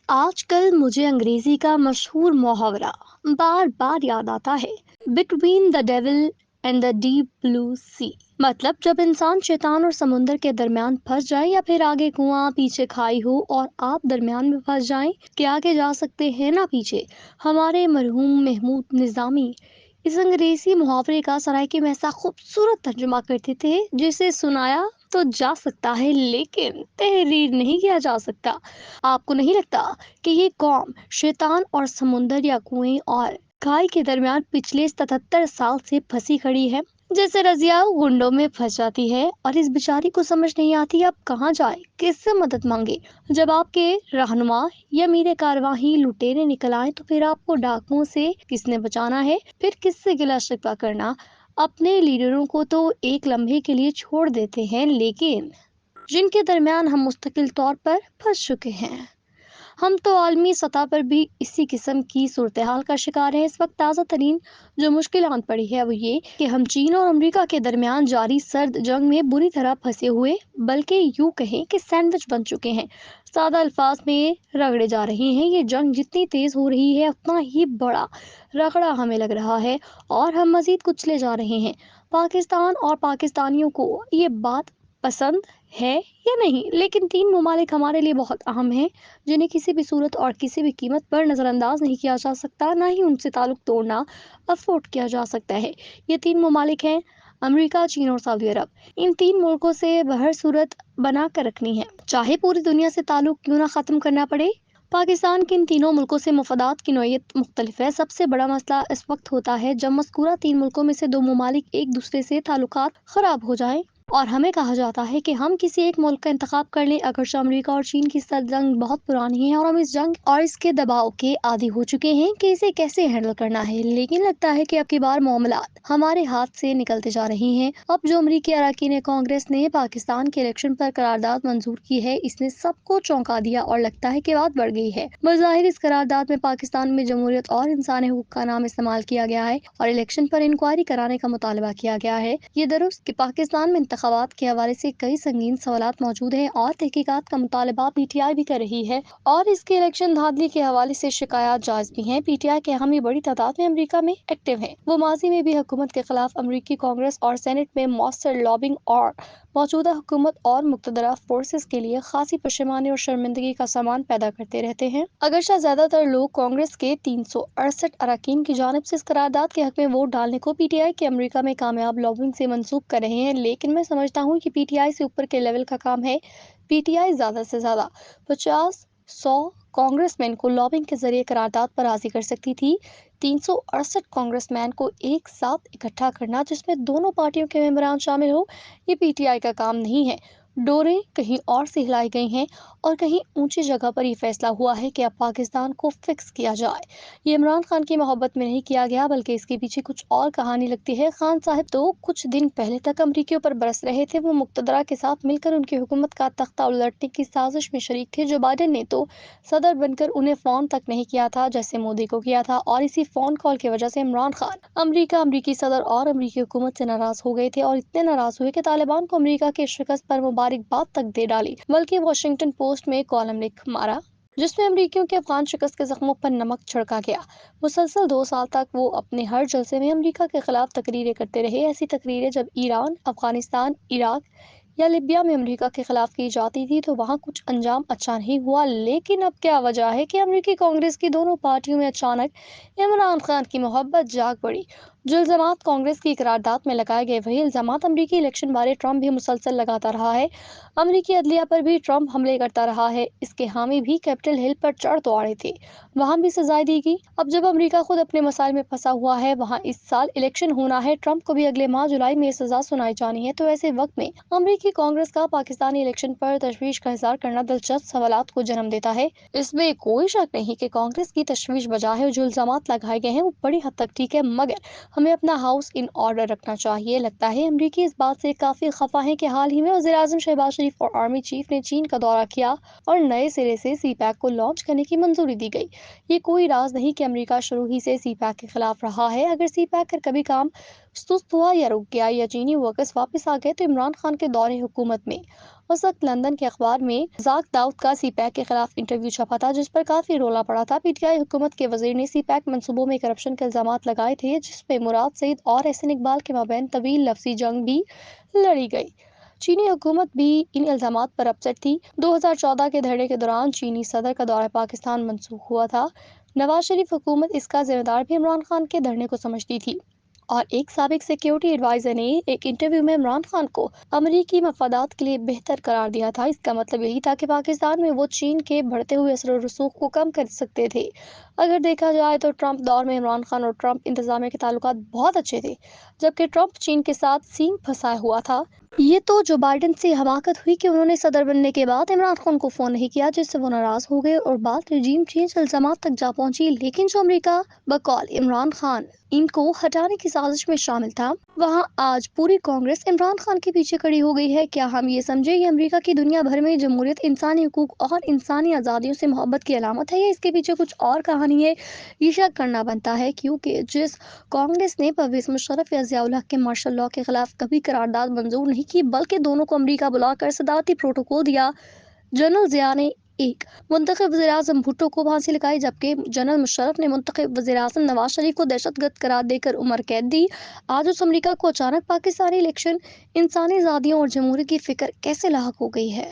آج کل مجھے انگریزی کا مشہور محاورہ بار بار یاد آتا ہے، between the devil and the deep blue sea. مطلب جب انسان شیطان اور سمندر کے درمیان پھنس جائے، یا پھر آگے کنواں پیچھے کھائی ہو اور آپ درمیان میں پھنس جائیں کہ آگے جا سکتے ہیں نہ پیچھے۔ ہمارے مرحوم محمود نظامی اس انگریزی محاورے کا سرائیکی میں ایسا خوبصورت ترجمہ کرتے تھے جسے سنایا تو جا سکتا ہے لیکن تحریر نہیں کیا جا سکتا۔ آپ کو نہیں لگتا کہ یہ قوم شیطان اور سمندر یا کنویں اور کھائی کے درمیان پچھلے 77 سال سے پھنسی کھڑی ہے؟ جیسے رضیاء گنڈوں میں پھنس جاتی ہے اور اس بیچاری کو سمجھ نہیں آتی اب کہاں جائے، کس سے مدد مانگے۔ جب آپ کے رہنما یا میرے کارواں ہی لٹیرے نکل آئے تو پھر آپ کو ڈاکوؤں سے کس نے بچانا ہے؟ پھر کس سے گلا شکوہ کرنا؟ اپنے لیڈروں کو تو ایک لمحے کے لیے چھوڑ دیتے ہیں، لیکن جن کے درمیان ہم مستقل طور پر پھنس چکے ہیں، ہم تو عالمی سطح پر بھی اسی قسم کی صورتحال کا شکار ہیں۔ اس وقت تازہ ترین جو مشکل آن پڑی ہے وہ یہ کہ ہم چین اور امریکہ کے درمیان جاری سرد جنگ میں بری طرح پھنسے ہوئے، بلکہ یوں کہیں کہ سینڈوچ بن چکے ہیں، سادہ الفاظ میں رگڑے جا رہے ہیں۔ یہ جنگ جتنی تیز ہو رہی ہے اتنا ہی بڑا رگڑا ہمیں لگ رہا ہے اور ہم مزید کچلے جا رہے ہیں۔ پاکستان اور پاکستانیوں کو یہ بات پسند ہے یا نہیں، لیکن تین ممالک ہمارے لیے بہت اہم ہیں جنہیں کسی بھی صورت اور کسی بھی قیمت پر نظر انداز نہیں کیا جا سکتا، نہ ہی ان سے تعلق توڑنا افورڈ کیا جا سکتا ہے۔ یہ تین ممالک ہیں امریکہ، چین اور سعودی عرب۔ ان تین ملکوں سے بہر صورت بنا کر رکھنی ہے، چاہے پوری دنیا سے تعلق کیوں نہ ختم کرنا پڑے۔ پاکستان کے ان تینوں ملکوں سے مفادات کی نوعیت مختلف ہے۔ سب سے بڑا مسئلہ اس وقت ہوتا ہے جب مذکورہ تین ملکوں میں سے دو ممالک ایک دوسرے سے تعلقات خراب ہو جائیں اور ہمیں کہا جاتا ہے کہ ہم کسی ایک ملک کا انتخاب کر لیں، اگرچہ امریکہ اور چین کی سرد جنگ بہت پرانی ہے اور ہم اس جنگ اور اس کے دباؤ کے عادی ہو چکے ہیں کہ اسے کیسے ہینڈل کرنا ہے، لیکن لگتا ہے کہ اب کی بار معاملات ہمارے ہاتھ سے نکلتے جا رہے ہیں۔ اب جو امریکی اراکین کانگریس نے پاکستان کے الیکشن پر قرارداد منظور کی ہے، اس نے سب کو چونکا دیا اور لگتا ہے کہ بات بڑھ گئی ہے۔ بظاہر اس قرارداد میں پاکستان میں جمہوریت اور انسانی حقوق کا نام استعمال کیا گیا ہے اور الیکشن پر انکوائری کرانے کا مطالبہ کیا گیا ہے۔ یہ درست کہ پاکستان میں انتخابات کے حوالے سے کئی سنگین سوالات موجود ہیں اور تحقیقات کا مطالبہ پی ٹی آئی بھی کر رہی ہے اور اس کے الیکشن دھاندلی کے حوالے سے شکایات جائز بھی ہیں۔ پی ٹی آئی کے حامی بڑی تعداد میں امریکہ میں ایکٹیو ہیں۔ وہ ماضی میں بھی حکومت کے خلاف امریکی کانگریس اور سینٹ میں مؤثر لابنگ اور موجودہ حکومت اور مقتدرہ فورسز کے لیے خاصی پشیمانی اور شرمندگی کا سامان پیدا کرتے رہتے ہیں۔ اگرچہ زیادہ تر لوگ کانگریس کے 368 اراکین کی جانب سے اس قرارداد کے حق میں ووٹ ڈالنے کو پی ٹی آئی کے امریکہ میں کامیاب لابنگ سے منسوب کر رہے ہیں، لیکن میں سمجھتا ہوں کہ پی ٹی آئی سے اوپر کے لیول کا کام ہے۔ پی ٹی آئی زیادہ سے زیادہ 50-100 کانگریس مین کو لابنگ کے ذریعے قرارداد پر راضی کر سکتی تھی۔ 368 کانگریس مین کو ایک ساتھ اکٹھا کرنا جس میں دونوں پارٹیوں کے ممبران شامل ہو، یہ پی ٹی آئی کا کام نہیں ہے۔ ڈوریں کہیں اور سے ہلائی گئی ہیں اور کہیں اونچی جگہ پر یہ فیصلہ ہوا ہے کہ اب پاکستان کو فکس کیا جائے۔ یہ عمران خان کی محبت میں نہیں کیا گیا بلکہ اس کے پیچھے کچھ اور کہانی لگتی ہے۔ خان صاحب تو کچھ دن پہلے تک امریکیوں پر برس رہے تھے، وہ مقتدرہ کے ساتھ مل کر ان کی حکومت کا تختہ الٹنے کی سازش میں شریک تھے۔ جو بائیڈن نے تو صدر بن کر انہیں فون تک نہیں کیا تھا جیسے مودی کو کیا تھا، اور اسی فون کال کی وجہ سے عمران خان امریکہ، امریکی صدر اور امریکی حکومت سے ناراض ہو گئے تھے اور اتنے ناراض ہوئے کہ طالبان کو امریکہ کے شکست پر مبارکباد تک دے ڈالی، بلکہ واشنگٹن پوسٹ میں کالم لکھ مارا جس میں امریکیوں کے افغان شکست کے زخموں پر نمک چھڑکا گیا۔ مسلسل 2 سال تک وہ اپنے ہر جلسے میں امریکہ کے خلاف تقریریں کرتے رہے۔ ایسی تقریریں جب ایران، افغانستان، عراق یا لیبیا میں امریکہ کے خلاف کی جاتی تھی تو وہاں کچھ انجام اچھا نہیں ہوا، لیکن اب کیا وجہ ہے کہ امریکی کانگریس کی دونوں پارٹیوں میں اچانک عمران خان کی محبت جاگ پڑی؟ جو الزامات کانگریس کی قرارداد میں لگائے گئے وہی الزامات امریکی الیکشن بارے ٹرمپ بھی مسلسل لگاتا رہا ہے۔ امریکی عدلیہ پر بھی ٹرمپ حملے کرتا رہا ہے، اس کے حامی بھی کیپٹل ہل پر چڑھ تو اڑے تھے، وہاں بھی سزائیں دی گئی۔ اب جب امریکہ خود اپنے مسائل میں پھنسا ہوا ہے، وہاں اس سال الیکشن ہونا ہے، ٹرمپ کو بھی اگلے ماہ جولائی میں سزا سنائی جانی ہے، تو ایسے وقت میں امریکی کانگریس کا پاکستانی الیکشن پر تشویش کا اظہار کرنا دلچسپ سوالات کو جنم دیتا ہے۔ اس میں کوئی شک نہیں کہ کانگریس کی تشویش بجا ہے، جو الزامات لگائے گئے ہیں وہ بڑی حد تک ٹھیک ہے، مگر ہمیں اپنا ہاؤس ان آرڈر رکھنا چاہیے۔ لگتا ہے امریکی اس بات سے کافی خفا ہیں کہ حال ہی میں وزیر اعظم شہباز شریف اور آرمی چیف نے چین کا دورہ کیا اور نئے سرے سے سی پیک کو لانچ کرنے کی منظوری دی گئی۔ یہ کوئی راز نہیں کہ امریکہ شروع ہی سے سی پیک کے خلاف رہا ہے۔ اگر سی پیک کا کبھی کام سست ہوا یا رک گیا یا چینی ورکرز واپس آ گئے تو عمران خان کے دور حکومت میں اس وقت لندن کے اخبار میں ذاک داؤد کا سی پیک کے خلاف انٹرویو چھپا تھا، جس پر کافی رولا پڑا تھا۔ پی ٹی آئی حکومت کے وزیر نے سی پیک منصوبوں میں کرپشن کے الزامات لگائے تھے، جس میں مراد سعید اور احسن اقبال کے مابین طویل لفظی جنگ بھی لڑی گئی۔ چینی حکومت بھی ان الزامات پر اپسیٹ تھی۔ 2014 کے دھرنے کے دوران چینی صدر کا دورہ پاکستان منسوخ ہوا تھا۔ نواز شریف حکومت اس کا ذمہ دار بھی عمران خان کے دھرنے کو سمجھتی تھی، اور ایک سابق سیکیورٹی ایڈوائزر نے ایک انٹرویو میں عمران خان کو امریکی مفادات کے لیے بہتر قرار دیا تھا۔ اس کا مطلب یہی تھا کہ پاکستان میں وہ چین کے بڑھتے ہوئے اثر و رسوخ کو کم کر سکتے تھے۔ اگر دیکھا جائے تو ٹرمپ دور میں عمران خان اور ٹرمپ انتظامیہ کے تعلقات بہت اچھے تھے، جبکہ ٹرمپ چین کے ساتھ سینگ پھنسایا ہوا تھا۔ یہ تو جو بائیڈن سے حماقت ہوئی کہ انہوں نے صدر بننے کے بعد عمران خان کو فون نہیں کیا، جس سے وہ ناراض ہو گئے اور بات رجیم چینج الزامات تک جا پہنچی۔ لیکن جو امریکہ بقول عمران خان ان کو ہٹانے کی سازش میں شامل تھا، وہاں آج پوری کانگریس عمران خان کے پیچھے کھڑی ہو گئی ہے۔ کیا ہم یہ سمجھے یہ امریکہ کی دنیا بھر میں جمہوریت، انسانی حقوق اور انسانی آزادیوں سے محبت کی علامت ہے، یا اس کے پیچھے کچھ اور کہانی ہے؟ یہ شک کرنا بنتا ہے، کیونکہ جس کانگریس نے پرویز مشرف یا ضیاء الحق کے مارشل لاء کے خلاف کبھی قرارداد منظور نہیں کی، بلکہ دونوں کو امریکہ بلا کر صدارتی پروٹوکول دیا۔ جنرل ضیاء نے ایک منتخب وزیراعظم بھٹو کو پھانسی لگائی، جبکہ جنرل مشرف نے منتخب وزیراعظم نواز شریف کو دہشت گرد قرار دے کر عمر قید دی۔ آج اس امریکہ کو اچانک پاکستانی الیکشن، انسانی آزادیوں اور جمہوریت کی فکر کیسے لاحق ہو گئی ہے؟